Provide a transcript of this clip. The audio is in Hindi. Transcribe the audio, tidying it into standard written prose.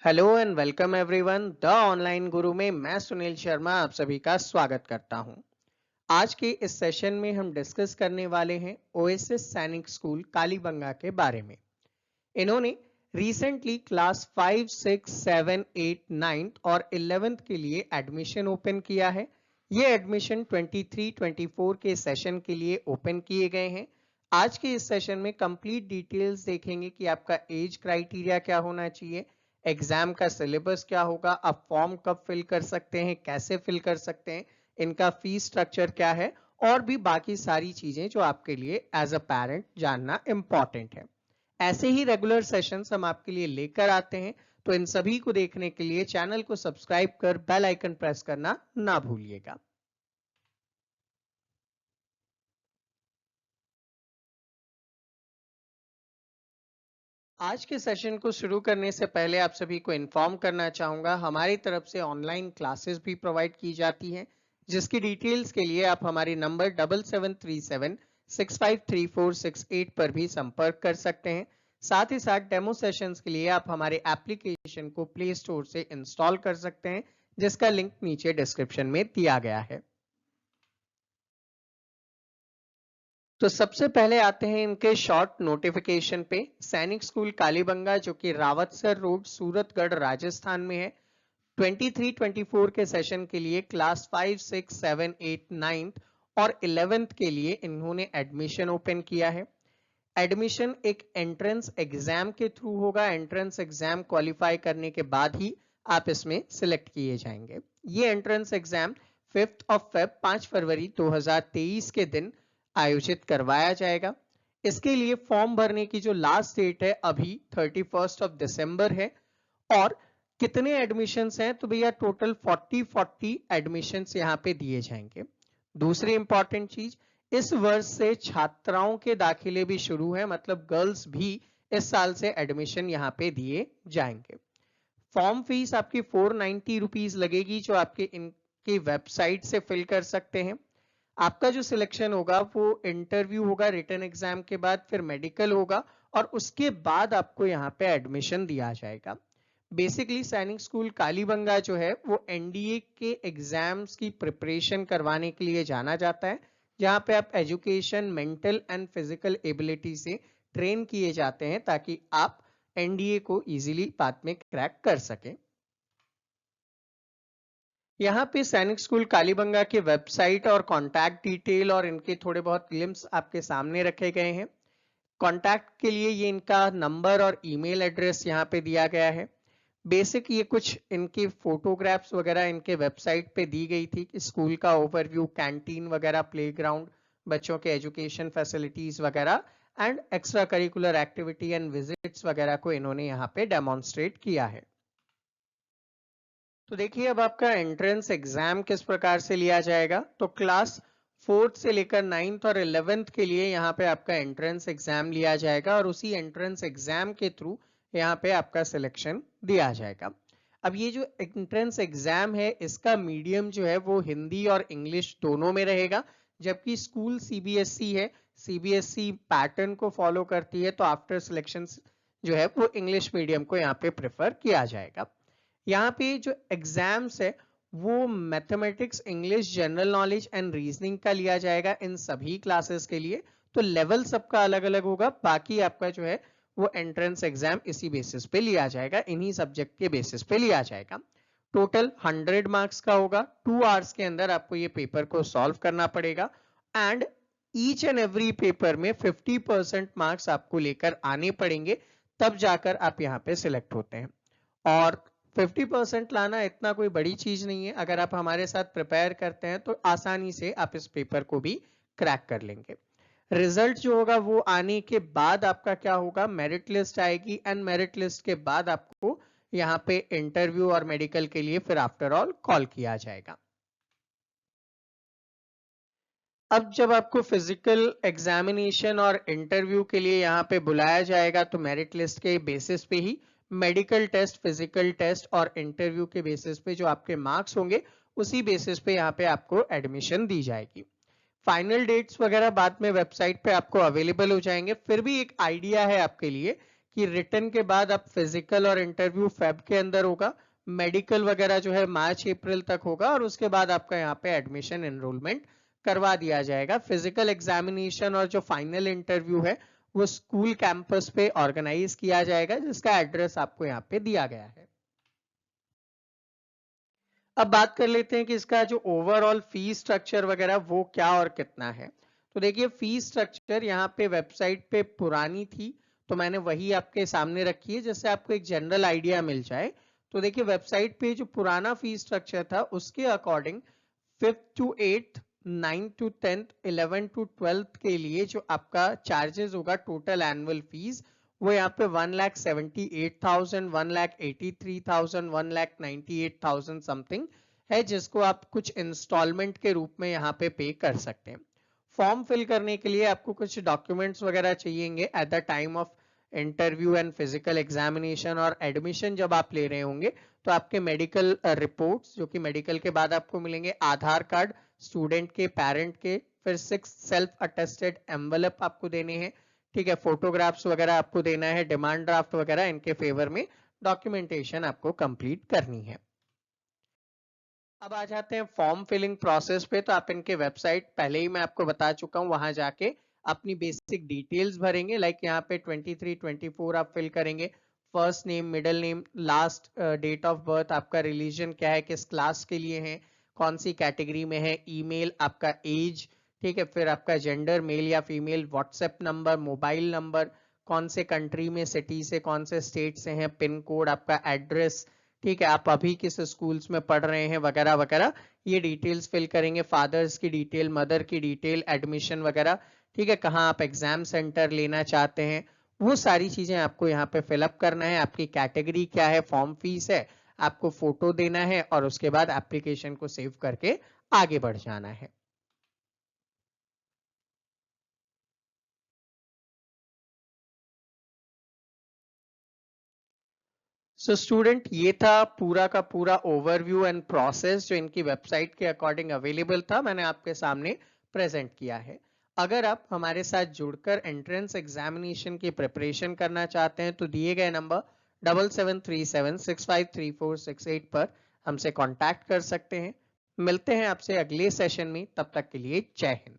Hello and welcome everyone the online गुरु में मैं सुनील शर्मा आप सभी का स्वागत करता हूं। आज के इस सेशन में हम डिस्कस करने वाले हैं ओएसएस सैनिक स्कूल कालीबंगा के बारे में। इन्होंने रिसेंटली क्लास 5, 6, 7, 8, 9 और 11th के लिए एडमिशन ओपन किया है। ये एडमिशन 23-24 के सेशन के लिए ओपन किए गए हैं। आज के इस सेशन में कंप्लीट डिटेल्स देखेंगे कि आपका एज क्राइटेरिया क्या होना चाहिए, एग्जाम का सिलेबस क्या होगा, आप फॉर्म कब फिल कर सकते हैं, कैसे फिल कर सकते हैं, इनका फीस स्ट्रक्चर क्या है और भी बाकी सारी चीजें जो आपके लिए एज अ पेरेंट जानना इंपॉर्टेंट है। ऐसे ही रेगुलर सेशंस हम आपके लिए लेकर आते हैं, तो इन सभी को देखने के लिए चैनल को सब्सक्राइब कर बेल आइकन प्रेस करना ना भूलिएगा। आज के सेशन को शुरू करने से पहले आप सभी को इन्फॉर्म करना चाहूंगा, हमारी तरफ से ऑनलाइन क्लासेस भी प्रोवाइड की जाती हैं, जिसकी डिटेल्स के लिए आप हमारे नंबर 7737653468 पर भी संपर्क कर सकते हैं। साथ ही साथ डेमो सेशंस के लिए आप हमारे एप्लीकेशन को प्ले स्टोर से इंस्टॉल कर सकते हैं, जिसका लिंक नीचे डिस्क्रिप्शन में दिया गया है। तो सबसे पहले आते हैं इनके शॉर्ट नोटिफिकेशन पे। सैनिक स्कूल कालीबंगा जो कि रावतसर रोड सूरतगढ़ राजस्थान में है, 23-24 के सेशन के लिए क्लास 5, 6, 7, 8, 9 और 11th के लिए इन्होंने एडमिशन ओपन किया है। एडमिशन एक एंट्रेंस एग्जाम के थ्रू होगा। एंट्रेंस एग्जाम क्वालिफाई करने के बाद ही आप इसमें सिलेक्ट किए जाएंगे। ये एंट्रेंस एग्जाम 5 फरवरी 2023 के दिन आयोजित करवाया जाएगा। इसके लिए फॉर्म भरने की जो लास्ट डेट है अभी 31 दिसंबर है। और कितने एडमिशंस हैं, तो भैया टोटल 40 एडमिशंस यहाँ पे दिए जाएंगे। दूसरी इंपॉर्टेंट चीज, इस वर्ष से छात्राओं के दाखिले भी शुरू है, मतलब गर्ल्स भी इस साल से एडमिशन यहाँ पे दिए जाएंगे। फॉर्म फीस आपकी 490 रुपीज लगेगी, जो आपके इनकी वेबसाइट से फिल कर सकते हैं। आपका जो सिलेक्शन होगा वो इंटरव्यू होगा, रिटन एग्जाम के बाद फिर मेडिकल होगा और उसके बाद आपको यहाँ पे एडमिशन दिया जाएगा। बेसिकली सैनिक स्कूल कालीबंगा जो है वो एनडीए के एग्जाम्स की प्रिपरेशन करवाने के लिए जाना जाता है, जहाँ पे आप education, mental and physical ability से ट्रेन किए जाते हैं ताकि आप एनडीए को इजीली बाद में क्रैक कर सकें। यहाँ पे सैनिक स्कूल कालीबंगा के वेबसाइट और कॉन्टैक्ट डिटेल और इनके थोड़े बहुत ग्लिम्स आपके सामने रखे गए हैं। कॉन्टैक्ट के लिए ये इनका नंबर और ईमेल एड्रेस यहाँ पे दिया गया है। बेसिक ये कुछ इनकी फोटोग्राफ्स वगैरह इनके वेबसाइट पे दी गई थी कि स्कूल का ओवरव्यू, कैंटीन वगैरह, प्लेग्राउंड, बच्चों के एजुकेशन फैसिलिटीज वगैरह and extra curricular activity and visits वगैरह को इन्होंने यहाँ पे डेमोन्स्ट्रेट किया है। तो देखिए अब आपका एंट्रेंस एग्जाम किस प्रकार से लिया जाएगा। तो क्लास 4th से लेकर 9th और 11th के लिए यहाँ पे आपका एंट्रेंस एग्जाम लिया जाएगा और उसी एंट्रेंस एग्जाम के थ्रू यहाँ पे आपका सिलेक्शन दिया जाएगा। अब ये जो एंट्रेंस एग्जाम है इसका मीडियम जो है वो हिंदी और इंग्लिश दोनों में रहेगा, जबकि स्कूल सीबीएसई है, सीबीएसई पैटर्न को फॉलो करती है, तो आफ्टर सिलेक्शन जो है वो इंग्लिश मीडियम को यहाँ पे प्रेफर किया जाएगा। यहाँ पे जो एग्जाम्स है वो mathematics, English, general knowledge and reasoning का लिया जाएगा इन सभी क्लासेस के लिए। तो लेवल सबका अलग अलग होगा, बाकी आपका जो है वो एंट्रेंस एग्जाम इसी बेसिस पे लिया जाएगा, इन्हीं सब्जेक्ट के बेसिस पे लिया जाएगा। टोटल 100 मार्क्स का होगा। 2 आवर्स के अंदर आपको ये पेपर को सॉल्व करना पड़ेगा and each and every paper में 50% मार्क्स आपको लेकर आने पड़ेंगे, तब जाकर आप यहाँ पे सिलेक्ट होते हैं। और 50% लाना इतना कोई बड़ी चीज नहीं है, अगर आप हमारे साथ प्रिपेयर करते हैं तो आसानी से आप इस पेपर को भी क्रैक कर लेंगे। रिजल्ट जो होगा वो आने के बाद आपका क्या होगा, मेरिट लिस्ट आएगी एंड मेरिट लिस्ट के बाद आपको यहाँ पे इंटरव्यू और मेडिकल के लिए फिर आफ्टर ऑल कॉल किया जाएगा। अब जब आपको फिजिकल एग्जामिनेशन और इंटरव्यू के लिए यहाँ पे बुलाया जाएगा तो मेरिट लिस्ट के बेसिस पे ही मेडिकल टेस्ट, फिजिकल टेस्ट और इंटरव्यू के बेसिस पे जो आपके मार्क्स होंगे उसी बेसिस पे यहाँ पे आपको एडमिशन दी जाएगी। फाइनल डेट्स वगैरह बाद में वेबसाइट पे आपको अवेलेबल हो जाएंगे। फिर भी एक आइडिया है आपके लिए कि रिटन के बाद अब फिजिकल और इंटरव्यू फेब के अंदर होगा, मेडिकल वगैरह जो है मार्च अप्रैल तक होगा और उसके बाद आपका यहाँ पे एडमिशन एनरोलमेंट करवा दिया जाएगा। फिजिकल एग्जामिनेशन और जो फाइनल इंटरव्यू है वो स्कूल कैंपस पे ऑर्गेनाइज किया जाएगा, जिसका एड्रेस आपको यहाँ पे दिया गया है। अब बात कर लेते हैं कि इसका जो ओवरऑल फीस स्ट्रक्चर वगैरह वो क्या और कितना है। तो देखिए फीस स्ट्रक्चर यहाँ पे वेबसाइट पे पुरानी थी तो मैंने वही आपके सामने रखी है जिससे आपको एक जनरल आइडिया मिल जाए। तो देखिए वेबसाइट पे जो पुराना फीस स्ट्रक्चर था उसके according 5th to 8th, 9th to 10th, 11th to 12th के लिए जो आपका चार्जेस होगा टोटल एनुअल फीस वो यहाँ पे 1,78,000, 1,83,000, 1,98,000 समथिंग है, जिसको आप कुछ इंस्टॉलमेंट के रूप में यहाँ पे कर सकते हैं। फॉर्म फिल करने के लिए आपको कुछ डॉक्यूमेंट्स वगैरह चाहिएंगे at the time of interview and physical examination और एडमिशन जब आप ले रहे होंगे तो आपके मेडिकल रिपोर्ट्स जो कि मेडिकल के बाद आपको मिलेंगे, आधार कार्ड स्टूडेंट के, पेरेंट के, फिर 6 सेल्फ अटेस्टेड एनवेलप आपको देने हैं, ठीक है, फोटोग्राफ्स वगैरह आपको देना है, डिमांड ड्राफ्ट वगैरह इनके फेवर में डॉक्यूमेंटेशन आपको कंप्लीट करनी है। अब आ जाते हैं फॉर्म फिलिंग प्रोसेस पे। तो आप इनके वेबसाइट पहले ही मैं आपको बता चुका हूँ, वहां जाके अपनी बेसिक डिटेल्स भरेंगे। लाइक यहाँ पे 23, 24 आप फिल करेंगे, first name, middle name, last date of birth, आपका रिलीजन क्या है, किस क्लास के लिए है, कौन सी कैटेगरी में है, ईमेल, आपका एज, ठीक है, फिर आपका जेंडर मेल या female, WhatsApp number, mobile number, कौन से कंट्री में, सिटी से, कौन से स्टेट से हैं, पिन कोड, आपका एड्रेस, ठीक है, आप अभी किस स्कूल्स में पढ़ रहे हैं वगैरह वगैरह, ये डिटेल्स फिल करेंगे। फादर्स की डिटेल, मदर की डिटेल, एडमिशन वगैरह, ठीक है, कहाँ आप एग्जाम सेंटर लेना चाहते हैं, वो सारी चीजें आपको यहाँ पे फिलअप करना है। आपकी कैटेगरी क्या है, फॉर्म फीस है, आपको फोटो देना है और उसके बाद एप्लीकेशन को सेव करके आगे बढ़ जाना है। सो स्टूडेंट, ये था पूरा का पूरा ओवरव्यू एंड प्रोसेस जो इनकी वेबसाइट के अकॉर्डिंग अवेलेबल था, मैंने आपके सामने प्रेजेंट किया है। अगर आप हमारे साथ जुड़कर एंट्रेंस एग्जामिनेशन की प्रिपरेशन करना चाहते हैं तो दिए गए नंबर 7737653468 पर हमसे कांटेक्ट कर सकते हैं। मिलते हैं आपसे अगले सेशन में, तब तक के लिए जय हिंद।